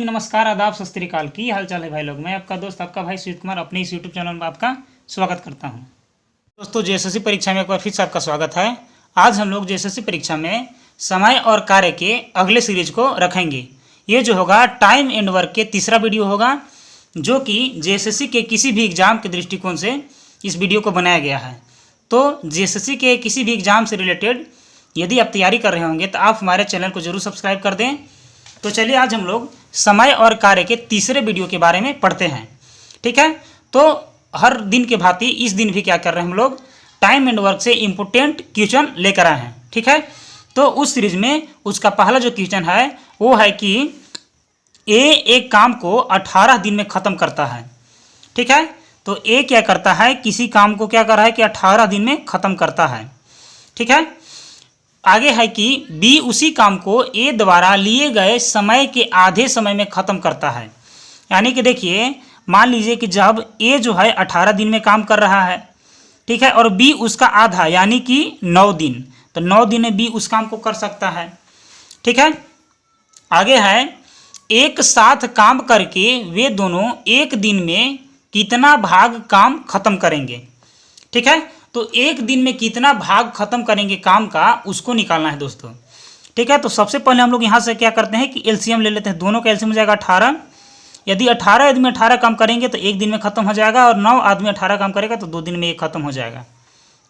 नमस्कार, आदाब, सत श्री अकाल। की हाल चाल है भाई लोग। मैं आपका दोस्त, आपका भाई सुजीत कुमार अपने इस यूट्यूब चैनल में आपका स्वागत करता हूं। दोस्तों, जेएसएससी परीक्षा में एक बार फिर से आपका स्वागत है। आज हम लोग जेएसएससी परीक्षा में समय और कार्य के अगले सीरीज को रखेंगे। ये जो होगा टाइम एंड वर्क के तीसरा वीडियो होगा, जो कि जेएसएससी के किसी भी एग्जाम के दृष्टिकोण से इस वीडियो को बनाया गया है। तो जेएसएससी के किसी भी एग्जाम से रिलेटेड यदि आप तैयारी कर रहे होंगे तो आप हमारे चैनल को जरूर सब्सक्राइब कर दें। तो चलिए आज हम लोग समय और कार्य के तीसरे वीडियो के बारे में पढ़ते हैं। ठीक है, तो हर दिन के भांति इस दिन भी क्या कर रहे हैं, हम लोग टाइम एंड वर्क से इम्पोर्टेंट क्वेश्चन लेकर आए हैं। ठीक है, तो उस सीरीज में उसका पहला जो क्वेश्चन है वो है कि ए एक काम को 18 दिन में ख़त्म करता है। ठीक है, तो ए क्या करता है, किसी काम को क्या कर रहा है कि 18 दिन में ख़त्म करता है। ठीक है, आगे है कि बी उसी काम को ए द्वारा लिए गए समय के आधे समय में ख़त्म करता है। यानी कि देखिए, मान लीजिए कि जब ए जो है 18 दिन में काम कर रहा है, ठीक है, और बी उसका आधा यानी कि 9 दिन, तो 9 दिन में बी उस काम को कर सकता है। ठीक है, आगे है एक साथ काम करके वे दोनों एक दिन में कितना भाग काम खत्म करेंगे। ठीक है, तो एक दिन में कितना भाग खत्म करेंगे काम का, उसको निकालना है दोस्तों। ठीक है, तो सबसे पहले हम लोग यहाँ से क्या करते हैं कि एलसीएम ले लेते हैं। दोनों का एलसीएम हो जाएगा 18। यदि 18 आदमी 18 काम करेंगे तो एक दिन में ख़त्म हो जाएगा, और 9 आदमी 18 काम करेगा तो 2 दिन में ये ख़त्म हो जाएगा।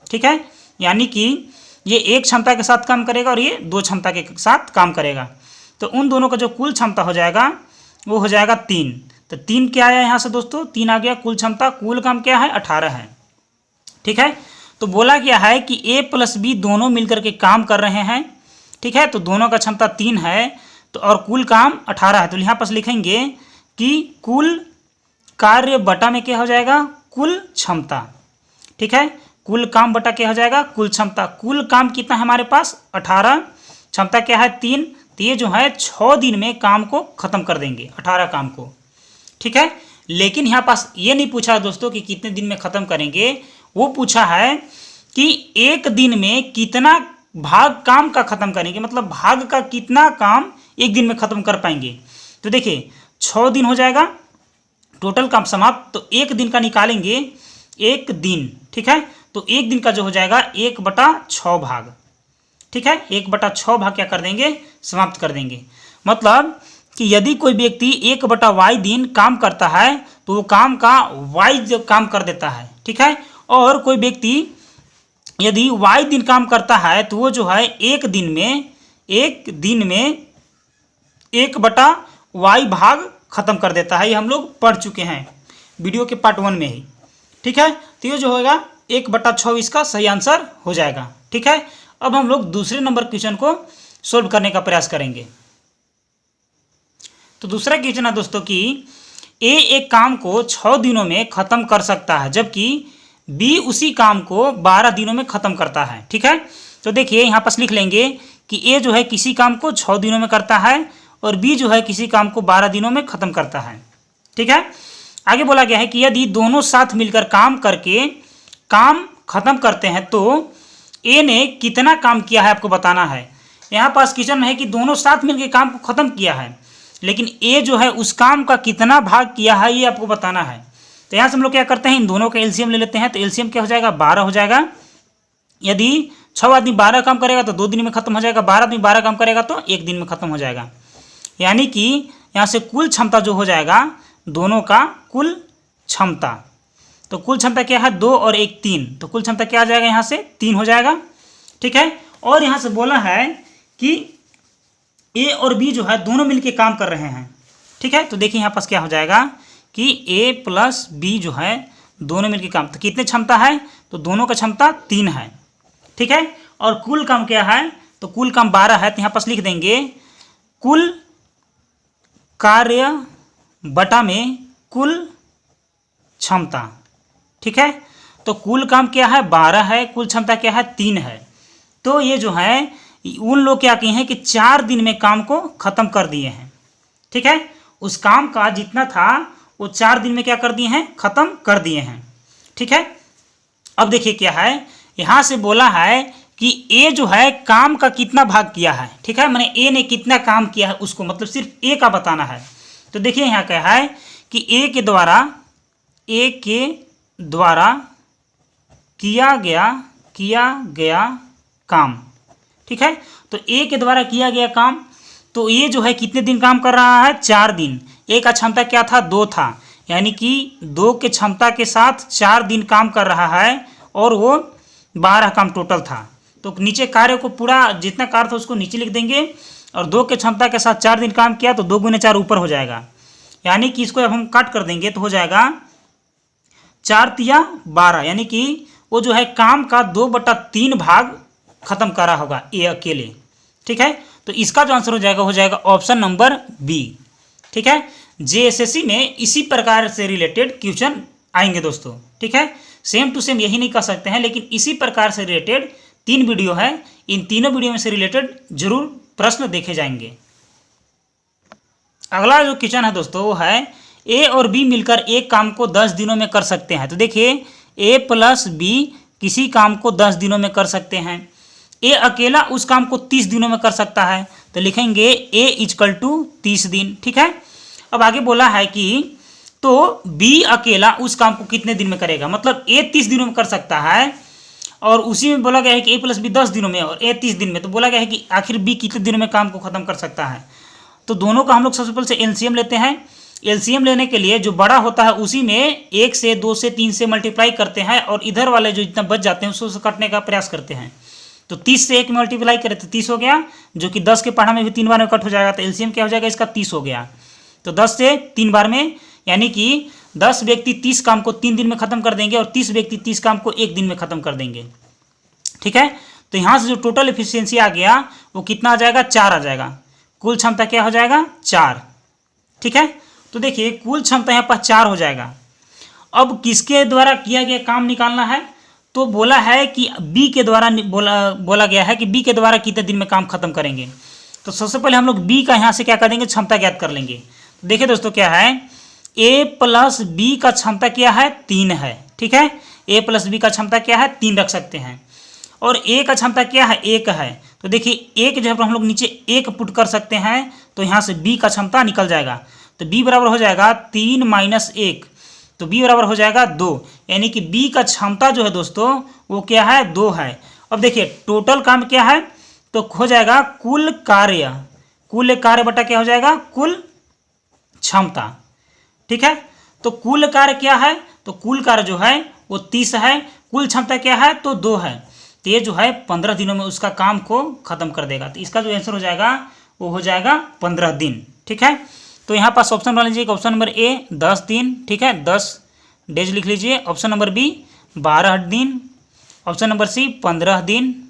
ठीक है, यानी कि ये एक क्षमता के साथ काम करेगा और ये 2 क्षमता के साथ काम करेगा। तो उन दोनों का जो कुल क्षमता हो जाएगा वो हो जाएगा 3। तो 3 क्या आया यहाँ से दोस्तों, 3 आ गया कुल क्षमता। कुल काम क्या है, 18 है। ठीक है, तो बोला गया है कि ए प्लस बी दोनों मिलकर के काम कर रहे हैं। ठीक है, तो दोनों का क्षमता 3 है, तो और कुल काम 18 है। तो यहाँ पर लिखेंगे कि कुल कार्य बटा में क्या हो जाएगा, कुल क्षमता। ठीक है, कुल काम बटा क्या हो जाएगा, कुल क्षमता। कुल काम कितना है हमारे पास, 18, क्षमता क्या है 3, तो ये जो है 6 दिन में काम को ख़त्म कर देंगे, 18 काम को। ठीक है, लेकिन यहाँ पास ये नहीं पूछा दोस्तों कि कितने दिन में ख़त्म करेंगे, वो पूछा है कि एक दिन में कितना भाग काम का ख़त्म करेंगे, मतलब भाग का कितना काम एक दिन में ख़त्म कर पाएंगे। तो देखिए 6 दिन हो जाएगा टोटल काम समाप्त, तो एक दिन का निकालेंगे, एक दिन। ठीक है, तो एक दिन का जो हो जाएगा 1/6 भाग। ठीक है, 1/6 भाग क्या कर देंगे, समाप्त कर देंगे। मतलब कि यदि कोई व्यक्ति 1/y दिन काम करता है तो वो काम का y काम कर देता है। ठीक है, और कोई व्यक्ति यदि y दिन काम करता है तो वो जो है एक दिन में 1/y भाग खत्म कर देता है। ये हम लोग पढ़ चुके हैं वीडियो के पार्ट 1 में ही। ठीक है, तो ये जो होगा 1/6 इसका सही आंसर हो जाएगा। ठीक है, अब हम लोग दूसरे नंबर क्वेश्चन को सोल्व करने का प्रयास करेंगे। तो दूसरा क्वेश्चन है दोस्तों कि ए एक काम को 6 दिनों में ख़त्म कर सकता है, जबकि बी उसी काम को 12 दिनों में ख़त्म करता है। ठीक है, तो देखिए यहाँ पर लिख लेंगे कि ए जो है किसी काम को 6 दिनों में करता है और बी जो है किसी काम को 12 दिनों में ख़त्म करता है। ठीक है, आगे बोला गया है कि यदि दोनों साथ मिलकर काम करके काम खत्म करते हैं तो ए ने कितना काम किया है आपको बताना है। यहाँ पास क्वेश्चन है कि दोनों साथ मिलकर काम को ख़त्म किया है, लेकिन ए जो है उस काम का कितना भाग किया है ये आपको बताना है। तो यहाँ से हम लोग क्या करते हैं, इन दोनों का एलसीएम ले लेते हैं। तो एलसीएम क्या हो जाएगा, 12 हो जाएगा। यदि 6 आदमी 12 काम करेगा तो 2 दिन में ख़त्म हो जाएगा, 12 आदमी 12 काम करेगा तो 1 दिन में ख़त्म हो जाएगा। यानी कि यहाँ से कुल क्षमता जो हो जाएगा दोनों का कुल क्षमता, तो कुल क्षमता क्या है 2 और 1 3, तो कुल क्षमता क्या आ जाएगा यहाँ से 3 हो जाएगा। ठीक है, और यहाँ से बोला है कि ए और बी जो है दोनों मिलके काम कर रहे हैं। ठीक है, तो देखिए यहाँ पास क्या हो जाएगा कि ए प्लस बी जो है दोनों मिलके काम, तो कितने क्षमता है, तो दोनों का क्षमता 3 है। ठीक है, और कुल काम क्या है, तो कुल काम 12 है। तो यहाँ पास लिख देंगे कुल कार्य बटा में कुल क्षमता। ठीक है, तो कुल काम क्या है 12 है, कुल क्षमता क्या है 3 है। तो ये जो है उन लोग क्या किए हैं कि 4 दिन में काम को ख़त्म कर दिए हैं। ठीक है, उस काम का जितना था वो 4 दिन में क्या कर दिए हैं, ख़त्म कर दिए हैं। ठीक है, अब देखिए क्या है, यहाँ से बोला है कि ए जो है काम का कितना भाग किया है। ठीक है, मैंने ए ने कितना काम किया है उसको, मतलब सिर्फ ए का बताना है। तो देखिए यहाँ क्या है कि ए के द्वारा किया गया काम, ठीक है। तो ए के द्वारा किया गया काम, तो ये जो है कितने दिन काम कर रहा है, 4 दिन। ए का क्षमता क्या था, 2 था, यानी कि 2 के क्षमता के साथ 4 दिन काम कर रहा है और वो 12 काम टोटल था। तो नीचे कार्य को पूरा जितना कार्य था उसको नीचे लिख देंगे और 2 के क्षमता के साथ 4 दिन काम किया तो 2 गुने 4 ऊपर हो जाएगा, यानी कि इसको अब हम काट कर देंगे तो हो जाएगा 4 तिया 12, यानी कि वो जो है काम का 2/3 भाग खत्म करा होगा ए अकेले, ठीक है। तो इसका जो आंसर हो जाएगा ऑप्शन नंबर बी, ठीक है। जेएसएससी में इसी प्रकार से रिलेटेड क्वेश्चन आएंगे दोस्तों, ठीक है। सेम टू सेम यही नहीं कर सकते हैं, लेकिन इसी प्रकार से रिलेटेड 3 वीडियो है, इन तीनों वीडियो में से रिलेटेड जरूर प्रश्न देखे जाएंगे। अगला जो क्वेश्चन है दोस्तों वो है ए और बी मिलकर एक काम को 10 दिनों में कर सकते हैं। तो देखिए ए प्लस बी किसी काम को 10 दिनों में कर सकते हैं, ए अकेला उस काम को 30 दिनों में कर सकता है, तो लिखेंगे ए इक्वल टू 30 दिन, ठीक है। अब आगे बोला है कि तो बी अकेला उस काम को कितने दिन में करेगा, मतलब ए 30 दिनों में कर सकता है और उसी में बोला गया है कि ए प्लस बी 10 दिनों में और ए 30 दिन में, तो बोला गया है कि आखिर बी कितने दिनों में काम को खत्म कर सकता है। तो दोनों का हम लोग सबसे पहले से एलसीएम लेते हैं। एलसीएम लेने के लिए जो बड़ा होता है उसी में 1 से 2 से 3 से मल्टीप्लाई करते हैं और इधर वाले जो इतना बच जाते हैं उसको काटने का प्रयास करते हैं। तो 30 से 1 मल्टीप्लाई करें तो 30 हो गया, जो कि 10 के पढ़ा में भी 3 बार में कट हो जाएगा, तो एलसीएम क्या हो जाएगा इसका 30 हो गया। तो 10 से 3 बार में, यानी कि 10 व्यक्ति 30 काम को 3 दिन में खत्म कर देंगे और 30 व्यक्ति 30 काम को 1 दिन में खत्म कर देंगे, ठीक है। तो यहाँ से जो टोटल एफिशिएंसी आ गया वो कितना आ जाएगा, 4 आ जाएगा। कुल क्षमता क्या हो जाएगा, 4, ठीक है। तो देखिए कुल क्षमता यहाँ पर 4 हो जाएगा। अब किसके द्वारा किया गया काम निकालना है, तो बोला है कि बी के द्वारा बोला गया है कि बी के द्वारा कितने दिन में काम खत्म करेंगे। तो सबसे पहले हम लोग बी का यहाँ से क्या कर देंगे, क्षमता ज्ञात कर लेंगे। तो देखिए दोस्तों क्या है, ए प्लस बी का क्षमता क्या है, 3 है, ठीक है। ए प्लस बी का क्षमता क्या है, 3 रख सकते हैं और ए का क्षमता क्या है, 1 है। तो देखिए 1 जो है हम लोग नीचे 1 पुट कर सकते हैं, तो यहाँ से बी का क्षमता निकल जाएगा। तो बी बराबर हो जाएगा 3 - 1, तो बी बराबर हो जाएगा 2, यानी कि बी का क्षमता जो है दोस्तों वो क्या है, 2 है। अब देखिए टोटल काम क्या है, तो हो जाएगा कुल कार्य बटा क्या हो जाएगा, कुल क्षमता, ठीक है। तो कुल कार्य क्या है, तो कुल कार्य जो है वो 30 है, कुल क्षमता क्या है, तो 2 है। तो ये जो है 15 दिनों में उसका काम को खत्म कर देगा। तो इसका जो आंसर हो जाएगा वो हो जाएगा 15 दिन, ठीक है। तो यहाँ पास ऑप्शन बना लीजिए, ऑप्शन नंबर ए 10 दिन, ठीक है, 10 डेज लिख लीजिए। ऑप्शन नंबर बी 12 दिन, ऑप्शन नंबर सी 15 दिन,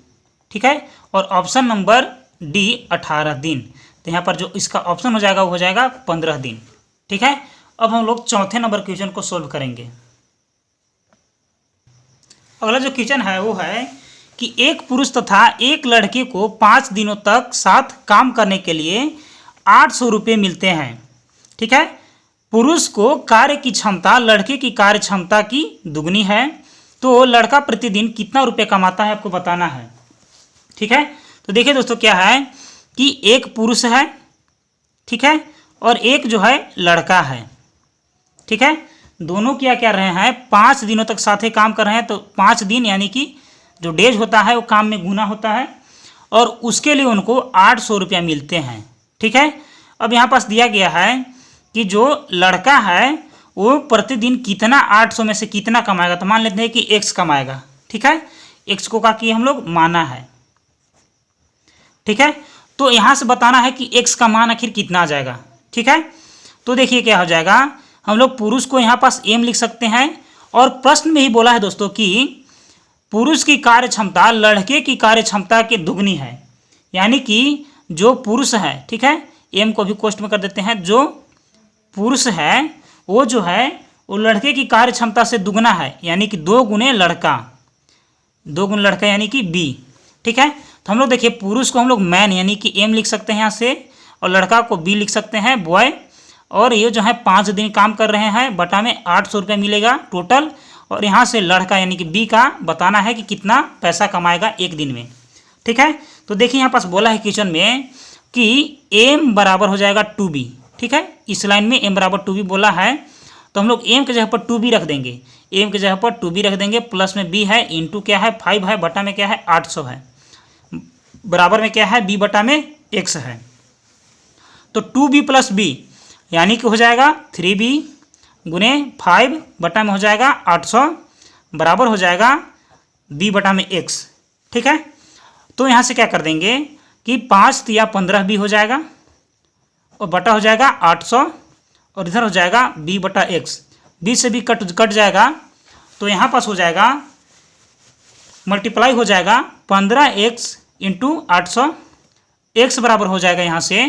ठीक है, और ऑप्शन नंबर डी 18 दिन। तो यहाँ पर जो इसका ऑप्शन हो जाएगा वो हो जाएगा 15 दिन, ठीक है। अब हम लोग चौथे नंबर क्वेश्चन को सोल्व करेंगे। अगला जो क्वेश्चन है वो है कि एक पुरुष तथा एक लड़के को 5 दिनों तक साथ काम करने के लिए 800 रुपये मिलते हैं, ठीक है। पुरुष को कार्य की क्षमता लड़के की कार्य क्षमता की दुगनी है, तो लड़का प्रतिदिन कितना रुपये कमाता है आपको बताना है, ठीक है। तो देखिए दोस्तों क्या है कि एक पुरुष है, ठीक है, और एक जो है लड़का है, ठीक है। दोनों क्या क्या रहे हैं, 5 दिनों तक साथ ही काम कर रहे हैं। तो 5 दिन यानी कि जो डेज होता है वो काम में गुना होता है और उसके लिए उनको 800 रुपया मिलते हैं, ठीक है। अब यहाँ पास दिया गया है कि जो लड़का है वो प्रतिदिन कितना 800 में से कितना कमाएगा। तो मान लेते हैं कि x कमाएगा, ठीक है, x को का कि हम लोग माना है, ठीक है। तो यहाँ से बताना है कि x का मान आखिर कितना आ जाएगा, ठीक है। तो देखिए क्या हो जाएगा, हम लोग पुरुष को यहाँ पास m लिख सकते हैं और प्रश्न में ही बोला है दोस्तों कि पुरुष की कार्य क्षमता लड़के की कार्य क्षमता के दुगनी है, यानी कि जो पुरुष है, ठीक है, m को भी कोष्ट में कर देते हैं, जो पुरुष है वो जो है वो लड़के की कार्य क्षमता से दुगना है, यानी कि 2 गुने लड़का यानी कि b, ठीक है। तो हम लोग देखिए पुरुष को हम लोग मैन यानी कि m लिख सकते हैं यहाँ से और लड़का को b लिख सकते हैं बॉय, और ये जो है 5 दिन काम कर रहे हैं, बटा में 800 रुपये मिलेगा टोटल, और यहाँ से लड़का यानी कि बी का बताना है कि कितना पैसा कमाएगा 1 दिन में, ठीक है। तो देखिए यहाँ पास बोला है क्वेश्चन में कि m बराबर हो जाएगा 2b, ठीक है, इस लाइन में m बराबर 2b बोला है, तो हम लोग m के जगह पर 2b रख देंगे, m के जगह पर 2b रख देंगे, प्लस में b है, इंटू क्या है 5 है, बटा में क्या है 800 है, बराबर में क्या है b बटा में x है। तो 2b प्लस b यानी कि हो जाएगा 3b गुने 5 बटा में हो जाएगा 800, बराबर हो जाएगा b बटा में x। ठीक है, तो यहाँ से क्या कर देंगे कि 5 या 15b हो जाएगा और बटा हो जाएगा 800, और इधर हो जाएगा b बटा x, b से b कट जाएगा, तो यहाँ पास हो जाएगा मल्टीप्लाई हो जाएगा 15x इंटू 800, x बराबर हो जाएगा यहाँ से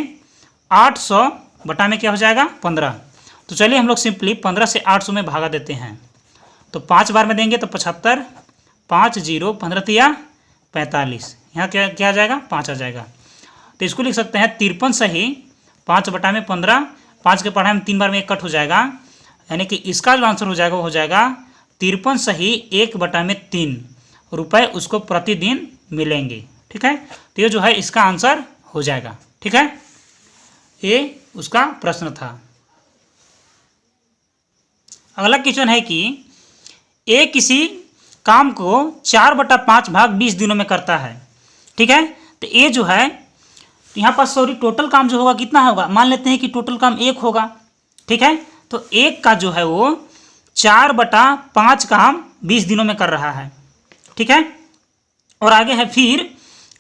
800 बटा में क्या हो जाएगा 15। तो चलिए हम लोग सिंपली 15 से 800 में भागा देते हैं, तो 5 बार में देंगे तो 75, 5 0 15 तिया 45, यहाँ क्या आ जाएगा 5 आ जाएगा। तो इसको लिख सकते हैं 53 सही 5 बटा में 15, 5 के पढ़ाई में 3 बार में 1 कट हो जाएगा, यानी कि इसका जो आंसर हो जाएगा वो हो जाएगा 53 सही 1 बटा में 3 रुपये उसको प्रतिदिन मिलेंगे। ठीक है, तो ये जो है इसका आंसर हो जाएगा। ठीक है, ये उसका प्रश्न था। अगला क्वेश्चन है कि ए किसी काम को 4/5 भाग 20 दिनों में करता है। ठीक है, तो ए जो है यहाँ पर टोटल काम जो होगा कितना होगा, मान लेते हैं कि टोटल काम 1 होगा। ठीक है, तो 1 का जो है वो 4/5 काम 20 दिनों में कर रहा है। ठीक है, और आगे है फिर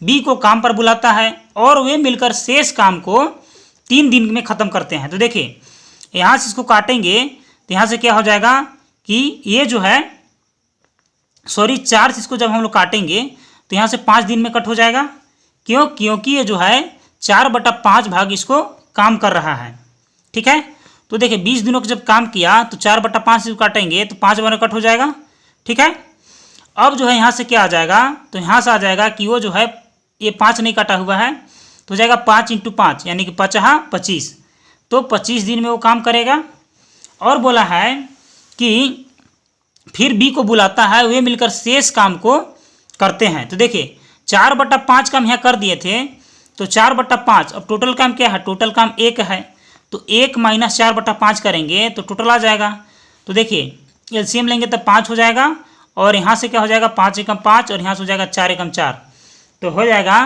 बी को काम पर बुलाता है और वे मिलकर शेष काम को 3 दिन में ख़त्म करते हैं। तो देखिए यहाँ से इसको काटेंगे तो यहाँ से क्या हो जाएगा कि ये जो है 4 से इसको जब हम लोग काटेंगे तो यहाँ से 5 दिन में कट हो जाएगा। क्योंकि ये जो है 4/5 भाग इसको काम कर रहा है। ठीक है, तो देखिए 20 दिनों का जब काम किया तो 4/5 से काटेंगे तो 5 बार में कट हो जाएगा। ठीक है, अब जो है यहाँ से क्या आ जाएगा, तो यहाँ से आ जाएगा कि वो जो है ये 5 नहीं काटा हुआ है, तो हो जाएगा 5 × 5 यानी कि 25, तो 25 दिन में वो काम करेगा। और बोला है कि फिर बी को बुलाता है, वे मिलकर शेष काम को करते हैं। तो देखिए 4/5 काम यहाँ कर दिए थे, तो 4/5, अब टोटल काम क्या है, टोटल काम 1 है, तो 1 - 4/5 करेंगे तो टोटल आ जाएगा। तो देखिए एलसीएम लेंगे तो 5 हो जाएगा, और यहाँ से क्या हो जाएगा 5 × 5, और यहाँ से हो जाएगा 4 × 4, तो हो जाएगा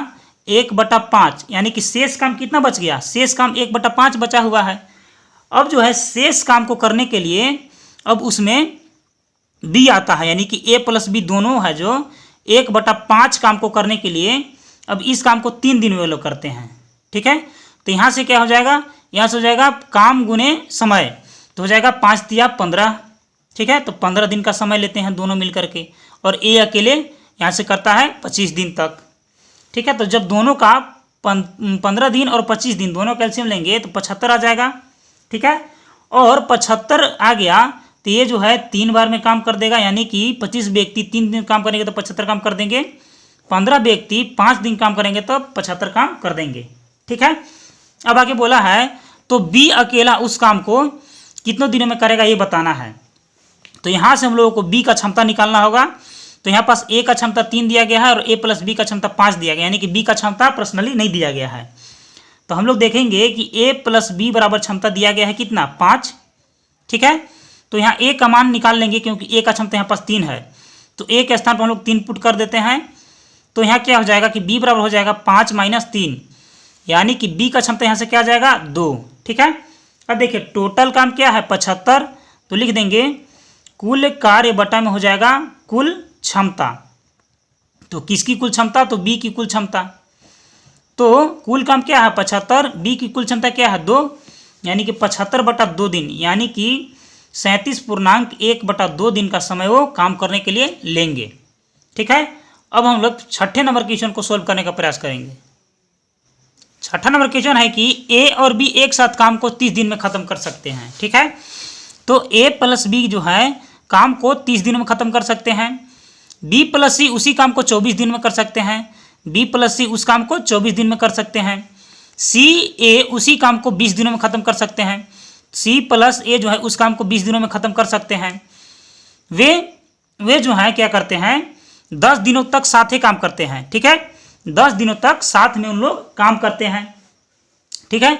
1/5, यानी कि शेष काम कितना बच गया, शेष काम 1/5 बचा हुआ है। अब जो है शेष काम को करने के लिए अब उसमें बी आता है, यानी कि ए प्लस बी दोनों है, जो 1/5 काम को करने के लिए अब इस काम को 3 दिन में वो लोग करते हैं। ठीक है, तो यहाँ से क्या हो जाएगा, यहाँ से हो जाएगा काम गुने समय, तो हो जाएगा 5 तिया 15। ठीक है, तो 15 दिन का समय लेते हैं दोनों मिल करके, और ए अकेले यहाँ से करता है 25 दिन तक। ठीक है, तो जब दोनों का 15 दिन और 25 दिन दोनों कैल्शियम लेंगे तो 75 आ जाएगा। ठीक है, और 75 आ गया तो ये जो है 3 बार में काम कर देगा, यानी कि 25 व्यक्ति 3 दिन काम करेंगे तो 75 काम कर देंगे, 15 व्यक्ति 5 दिन काम करेंगे तो 75 काम कर देंगे। ठीक है, अब आगे बोला है तो बी अकेला उस काम को कितने दिनों में करेगा ये बताना है। तो यहाँ से हम लोगों को बी का क्षमता निकालना होगा। तो यहाँ पास ए का क्षमता 3 दिया गया है और ए प्लस बी का क्षमता 5 दिया गया, यानी कि बी का क्षमता पर्सनली नहीं दिया गया है। तो हम लोग देखेंगे कि ए प्लस बी बराबर क्षमता दिया गया है कितना 5। ठीक है, तो यहाँ ए का मान निकाल लेंगे, क्योंकि ए का क्षमता यहाँ पास 3 है, तो ए के स्थान पर हम लोग 3 पुट कर देते हैं। तो यहाँ क्या हो जाएगा कि बी बराबर हो जाएगा 5 - 3, यानी कि बी का क्षमता यहाँ से क्या आ जाएगा 2। ठीक है, अब देखिए टोटल काम क्या है 75, तो लिख देंगे कुल कार्य बटा में हो जाएगा कुल क्षमता। तो किसकी कुल क्षमता, तो बी की कुल क्षमता। तो कुल काम क्या है 75, बी की कुल क्षमता क्या है 2, यानी कि 75/2 दिन, यानी कि 37.1/2 दिन का समय वो काम करने के लिए लेंगे। ठीक है, अब हम लोग 6ठे नंबर क्वेश्चन को सोल्व करने का प्रयास करेंगे। 6ठा नंबर क्वेश्चन है कि ए और बी एक साथ काम को 30 दिन में खत्म कर सकते हैं। ठीक है, तो ए प्लस बी जो है काम को 30 दिन में खत्म कर सकते हैं, बी प्लस सी उसी काम को 24 दिन में कर सकते हैं, बी प्लस सी उस काम को 24 दिन में कर सकते हैं, सी ए उसी काम को 20 दिनों में खत्म कर सकते हैं, सी प्लस ए जो है उस काम को 20 दिनों में खत्म कर सकते हैं। वे जो है क्या करते हैं 10 दिनों तक साथ ही काम करते हैं। ठीक है, 10 दिनों तक साथ में उन लोग काम करते हैं। ठीक है,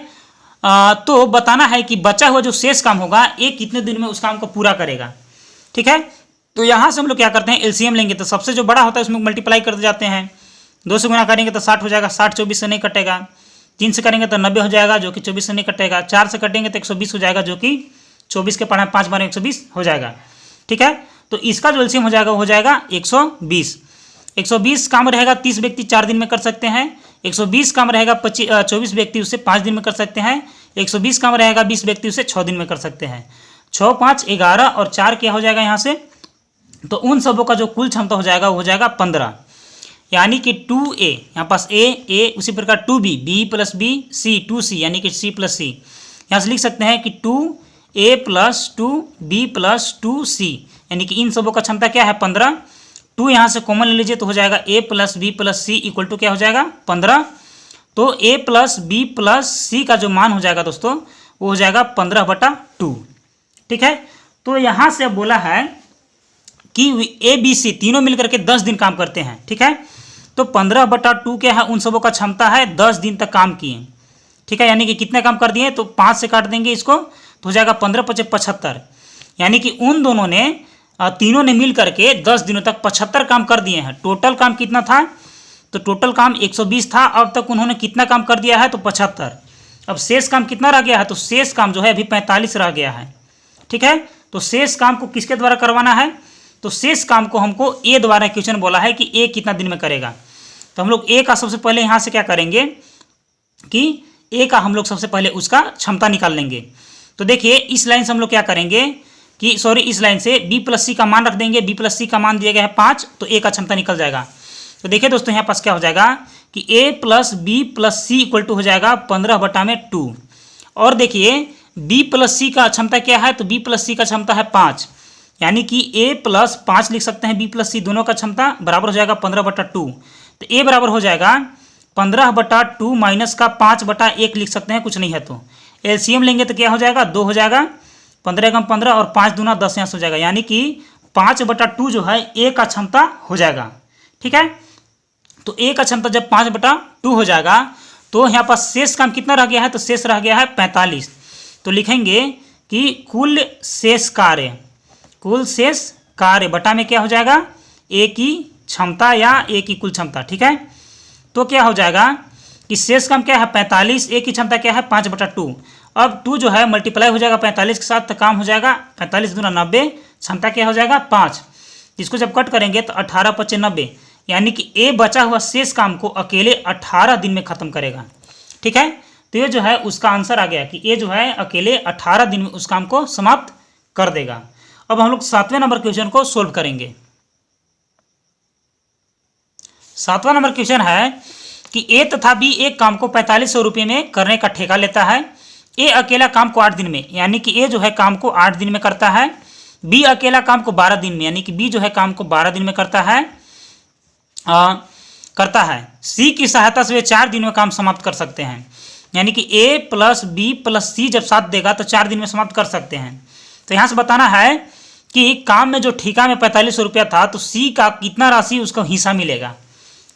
तो बताना है कि बचा हुआ जो शेष काम होगा ये कितने दिन में उस काम को पूरा करेगा। ठीक है, तो यहाँ से हम लोग क्या करते हैं, एलसीएम लेंगे। तो सबसे जो बड़ा होता है उसमें मल्टीप्लाई करते जाते हैं। 2 से गुना करेंगे तो 60 हो जाएगा, 60 24 से नहीं कटेगा। 3 से करेंगे तो 90 हो जाएगा, जो कि 24 से नहीं कटेगा। 4 से कटेंगे तो 120 हो जाएगा, जो कि 24 के 5 बार 120 हो जाएगा। ठीक है, तो इसका जो एलसीएम हो जाएगा वो हो जाएगा 120। 120 काम रहेगा 30 व्यक्ति 4 दिन में कर सकते हैं। 120 काम रहेगा 24 व्यक्ति उसे 5 दिन में कर सकते हैं। 120 काम रहेगा 20 व्यक्ति उसे 6 दिन में कर सकते हैं। 6 5 11 और 4 क्या हो जाएगा यहाँ से, तो उन सबों का जो कुल क्षमता हो जाएगा वो हो जाएगा 15। यानी कि 2A, यहाँ पास A उसी प्रकार 2B, B plus B, C 2C यानी कि C प्लस C। यहाँ से लिख सकते हैं कि 2A plus 2B plus 2C यानी कि इन सबों का क्षमता क्या है 15। 2 यहाँ से कॉमन ले लीजिए तो हो जाएगा A plus B plus C equal to क्या हो जाएगा 15। तो A plus B plus C का जो मान हो जाएगा दोस्तों वो हो जाएगा 15/2। ठीक है, तो यहाँ से अब बोला है कि ABC तीनों मिलकर के 10 दिन काम करते हैं। ठीक है, तो 15/2 क्या है, उन सबों का क्षमता है 10 दिन तक काम किए। ठीक है, यानी कि कितने काम कर दिए, तो 5 से काट देंगे इसको तो हो जाएगा 15 × 5 = 75। यानी कि उन दोनों ने तीनों ने मिल करके 10 दिनों तक 75 काम कर दिए हैं। टोटल काम कितना था, तो टोटल काम 120 था, अब तक उन्होंने कितना काम कर दिया है, तो 75। अब शेष काम कितना रह गया है, तो शेष काम जो है अभी 45 रह गया है। ठीक है, तो शेष काम को किसके द्वारा करवाना है, तो शेष काम को हमको ए द्वारा क्वेश्चन बोला है कि ए कितना दिन में करेगा। तो हम लोग ए का सबसे पहले यहाँ से क्या करेंगे कि ए का हम लोग सबसे पहले उसका क्षमता निकाल लेंगे। तो देखिए इस लाइन से हम लोग क्या करेंगे कि इस लाइन से B प्लस C का मान रख देंगे। B प्लस C का मान दिया गया है 5, तो ए का क्षमता निकल जाएगा। तो देखिए दोस्तों यहाँ पास क्या हो जाएगा कि A plus B plus C equal to हो जाएगा 15/2। और देखिए B प्लस C का क्षमता क्या है, तो B प्लस C का क्षमता है 5, यानी कि A प्लस 5 लिख सकते हैं। B प्लस C दोनों का क्षमता बराबर हो जाएगा 15/2। तो A बराबर हो जाएगा 15/2 माइनस का 5/1 लिख सकते हैं, कुछ नहीं है तो एलसीएम लेंगे तो क्या हो जाएगा 2 हो जाएगा। 15 × 15 और 5 दूना 10 यहाँ से हो जाएगा, यानी कि 5/2 जो है A का क्षमता हो जाएगा। ठीक है, तो A का क्षमता जब 5/2 हो जाएगा तो यहाँ पर शेष काम कितना रह गया है, तो शेष रह गया है 45। तो लिखेंगे कि कुल शेष कार्य बटा में क्या हो जाएगा A की क्षमता या A की कुल क्षमता। ठीक है, तो क्या हो जाएगा कि शेष काम क्या है 45, A की क्षमता क्या है 5/2। अब 2 जो है मल्टीप्लाई हो जाएगा 45 के साथ, तो काम हो जाएगा 45 दूना 90, क्षमता क्या हो जाएगा 5। इसको जब कट करेंगे तो 18 × 5 = 90, यानी कि A बचा हुआ शेष काम को अकेले 18 दिन में खत्म करेगा। ठीक है, तो ये जो है उसका आंसर आ गया कि A जो है अकेले 18 दिन में उस काम को समाप्त कर देगा। अब हम लोग 7वें नंबर क्वेश्चन को सोल्व करेंगे। 7वां नंबर क्वेश्चन है कि A तथा B एक काम को 4500 रुपये में करने का ठेका लेता है। A अकेला काम को 8 दिन में, यानी कि A जो है काम को 8 दिन में करता है। B अकेला काम को 12 दिन में, यानी कि B जो है काम को 12 दिन में करता है। C की सहायता से वे 4 दिन में काम समाप्त कर सकते हैं, यानी कि A plus B plus C जब साथ देगा तो 4 दिन में समाप्त कर सकते हैं। तो यहाँ से बताना है कि काम में जो ठेका में 4500 रुपया था, तो C का कितना राशि उसको हिस्सा मिलेगा।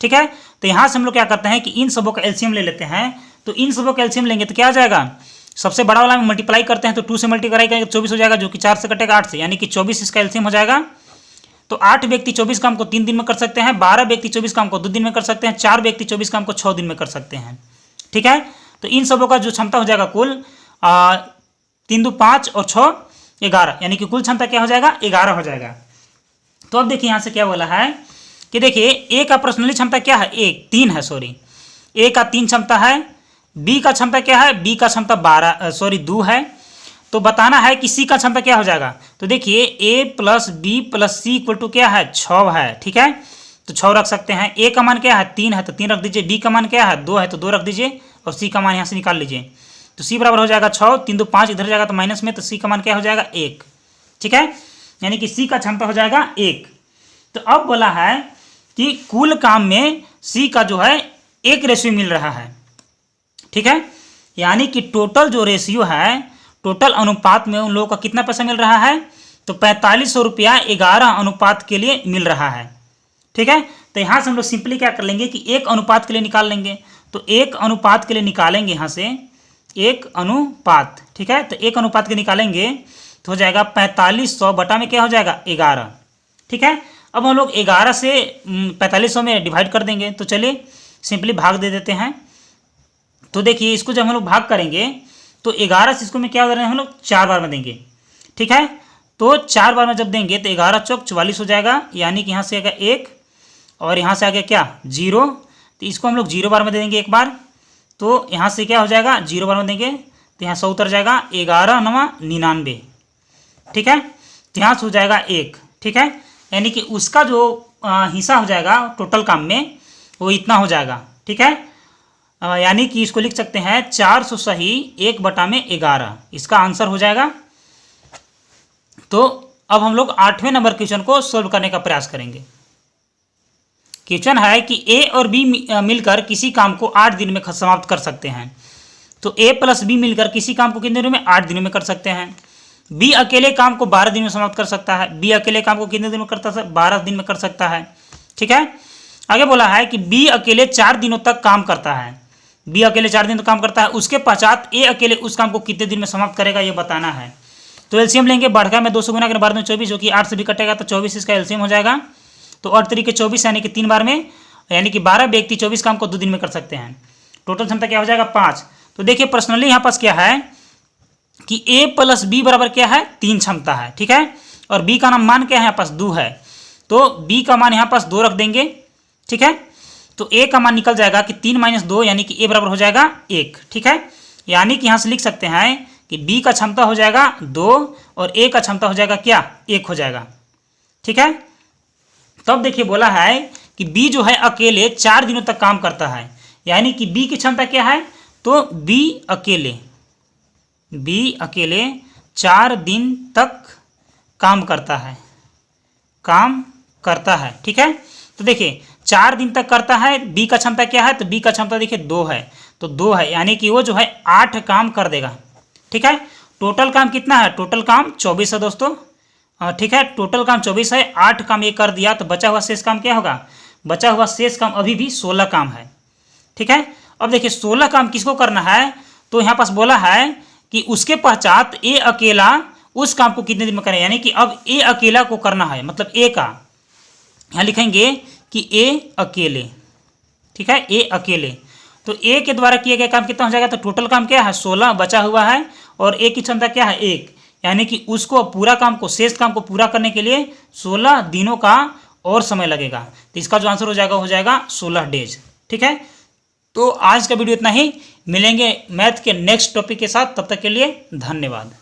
ठीक है, तो यहाँ से हम लोग क्या करते हैं कि इन सबों का एलसीएम ले लेते हैं। तो इन सबों का एलसीएम लेंगे तो क्या आ जाएगा, सबसे बड़ा वाला में मल्टीप्लाई करते हैं तो 2 से मल्टीप्लाई करेंगे 24 हो जाएगा, जो कि 4 से कटेगा 8 से, यानी कि 24 इसका एलसीएम हो जाएगा। तो 8 व्यक्ति 24 काम को 3 दिन में कर सकते हैं, 12 व्यक्ति 24 काम को 2 दिन में कर सकते हैं, 4 व्यक्ति 24 काम को 6 दिन में कर सकते हैं। ठीक है, तो इन सबों का जो क्षमता हो जाएगा कुल 3 2 5 और 6 11, यानी कि कुल क्षमता क्या हो जाएगा 11 हो जाएगा। तो अब देखिए यहाँ से क्या बोला है कि देखिए A का पर्सनली क्षमता क्या है, 3 है, A का 3 क्षमता है। B का क्षमता क्या है, B का क्षमता 2 है। तो बताना है कि C का क्षमता क्या हो जाएगा। तो देखिए A plus B plus C equal to क्या है 6 है। ठीक है, तो 6 रख सकते हैं। A का मान क्या है 3 है, तो 3 रख दीजिए। B का मान क्या है 2 है, तो 2 रख दीजिए। और C का मान यहाँ से निकाल लीजिए, तो C बराबर हो जाएगा 6, 3 2 5 इधर जाएगा तो माइनस में, तो C का मान क्या हो जाएगा 1। ठीक है, यानी कि C का क्षमता हो जाएगा 1। तो अब बोला है कि कुल काम में C का जो है 1 रेशियो मिल रहा है। ठीक है, यानी कि टोटल जो रेशियो है, टोटल अनुपात में उन लोगों का कितना पैसा मिल रहा है, तो 4500 रुपया 11 अनुपात के लिए मिल रहा है। ठीक है, तो यहाँ से हम लोग सिंपली क्या कर लेंगे कि 1 अनुपात के लिए निकाल लेंगे। तो 1 अनुपात के लिए निकालेंगे यहाँ से, एक अनुपात, ठीक है। तो एक अनुपात के निकालेंगे तो हो जाएगा 4500 बटा में क्या हो जाएगा 11, ठीक है। अब हम लोग 11 से 4500 में डिवाइड कर देंगे। तो चलिए सिंपली भाग दे देते हैं। तो देखिए इसको जब हम लोग भाग करेंगे तो 11 से इसको में क्या हो रहा है, हम लोग 4 बार में देंगे, ठीक है। तो 4 बार में जब देंगे तो 11 चौक 44 हो जाएगा, यानी कि यहाँ से आएगा 1 और यहाँ से आ गया क्या 0। तो इसको हम लोग 0 बार में दे देंगे एक बार, तो यहाँ से क्या हो जाएगा 0 बार में देंगे तो यहाँ 100 उतर जाएगा, 11 9 99, ठीक है। तो यहाँ से हो जाएगा 1, ठीक है। यानी कि उसका जो हिस्सा हो जाएगा टोटल काम में वो इतना हो जाएगा, ठीक है। यानी कि इसको लिख सकते हैं 400 सही 1 बटा में 11, इसका आंसर हो जाएगा। तो अब हम लोग 8वें नंबर क्वेश्चन को सोल्व करने का प्रयास करेंगे। क्वेश्चन है कि ए और बी मिलकर किसी काम को 8 दिन में समाप्त कर सकते हैं। तो ए प्लस बी मिलकर किसी काम को कितने दिनों में 8 दिनों में कर सकते हैं। बी अकेले काम को 12 दिन में समाप्त कर सकता है। बी अकेले काम को कितने दिन में करता है 12 दिन में कर सकता है, ठीक है। आगे बोला है कि बी अकेले 4 दिनों तक काम करता है। बी अकेले 4 दिन तक काम करता है, उसके पश्चात ए अकेले उस काम को कितने दिन में समाप्त करेगा ये बताना है। तो एलसीएम लेंगे, बढ़कर में 2 से गुना कर 12 में 24, जो कि 8 से भी कटेगा तो 24 इसका एलसीएम हो जाएगा। तो 8 तरीके 24 यानी कि 3 बार में, यानी कि 12 व्यक्ति 24 काम को 2 दिन में कर सकते हैं। टोटल क्षमता क्या हो जाएगा 5। तो देखिए पर्सनली यहाँ पास क्या है कि ए प्लस बी बराबर क्या है 3 क्षमता है, ठीक है। और बी का नाम मान क्या है यहाँ पास 2 है, तो बी का मान यहाँ पास 2 रख देंगे, ठीक है। तो ए का मान निकल जाएगा कि 3 - 2 यानी कि ए बराबर हो जाएगा 1, ठीक है। यानी कि यहाँ से लिख सकते हैं कि बी का क्षमता हो जाएगा 2 और ए का क्षमता हो जाएगा क्या 1 हो जाएगा, ठीक है। तब देखिए बोला है कि बी जो है अकेले 4 दिनों तक काम करता है, यानी कि बी की क्षमता क्या है, तो बी अकेले 4 दिन तक काम करता है, ठीक है। तो देखिए 4 दिन तक करता है, बी का क्षमता क्या है, तो बी का क्षमता देखिए 2 है, तो 2 है, यानी कि वो जो है 8 काम कर देगा, ठीक है। टोटल काम कितना है, टोटल काम 24 है दोस्तों, ठीक है। टोटल काम 24 है, 8 काम ये कर दिया, तो बचा हुआ शेष काम क्या होगा, बचा हुआ शेष काम अभी भी 16 काम है, ठीक है। अब देखिए 16 काम किसको करना है, तो यहाँ पास बोला है कि उसके पश्चात ए अकेला उस काम को कितने दिन में करें, यानी कि अब ए अकेला को करना है, मतलब ए का यहाँ लिखेंगे कि ए अकेले, ठीक है, ए अकेले। तो ए के द्वारा किए गए काम कितना हो जाएगा, तो टोटल काम क्या है 16 बचा हुआ है और ए की क्षमता क्या है 1, यानी कि उसको पूरा काम को शेष काम को पूरा करने के लिए 16 दिनों का और समय लगेगा। तो इसका जो आंसर हो जाएगा 16 डेज, ठीक है। तो आज का वीडियो इतना ही, मिलेंगे मैथ के नेक्स्ट टॉपिक के साथ, तब तक के लिए धन्यवाद।